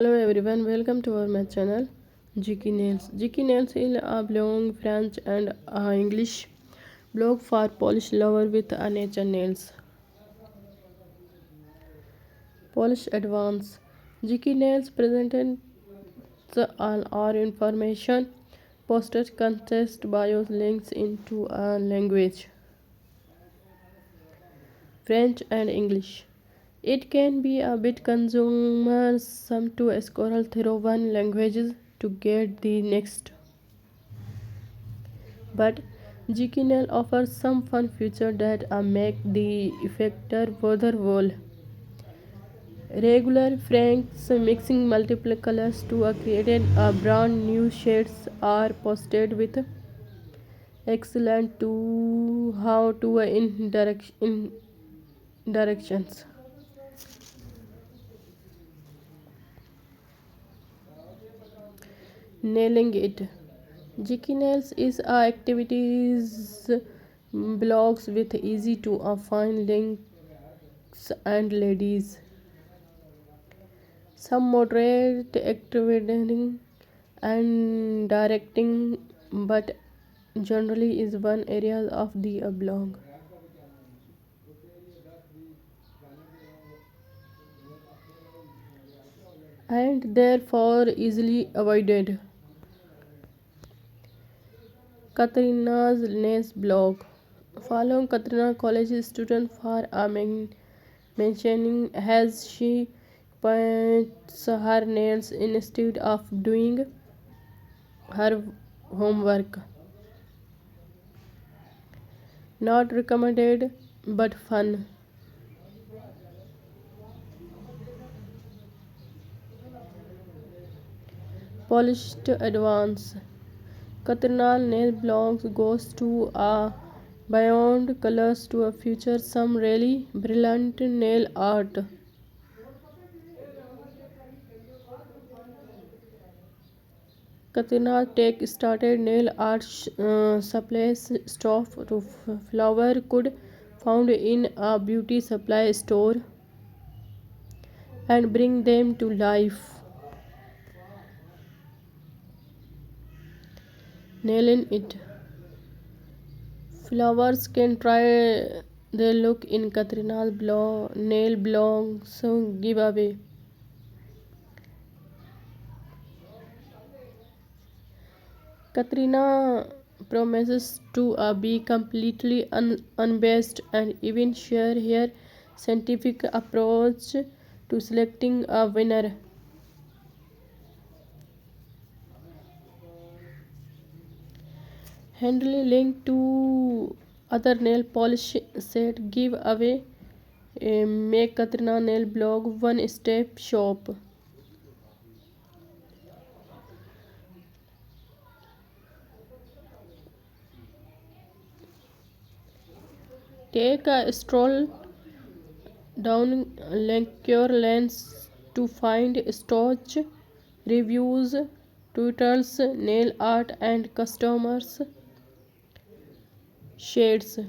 Hello everyone, welcome to my channel GK Nails. GK Nails is a blog French and English blog for Polish lover with nature nails. Polish Advance. GK Nails presented all our information, posters, contest, bios, links into a language French and English. It can be a bit cumbersome to scroll through one language to get the next. But GKNL offers some fun features that make the effector worthwhile. Regular franks mixing multiple colors to create a brand new shades are posted with excellent to how to in directions. Nailing it. GK Nails is a activities blogs with easy to find links and ladies. Some moderate activating and directing, but generally is one area of the blog. And therefore easily avoided. Katrina's nails blog. Follow Katrina college student for a mentioning as she paints her nails instead of doing her homework. Not recommended but fun. Polished Advance. Katrina nail blogs goes to a beyond colors to a future some really brilliant nail art. Katrina take started nail art supplies stuff to flower could found in a beauty supply store and bring them to life. Nailing it. Flowers can try their look in Katrina's nail blog so giveaway. Katrina promises to be completely unbiased and even share her scientific approach to selecting a winner. Handily link to other nail polish set giveaway. Make Katrina nail blog one step shop. Take a stroll down Lancure Lanes to find stitch reviews, tutors, nail art, and customers' shades.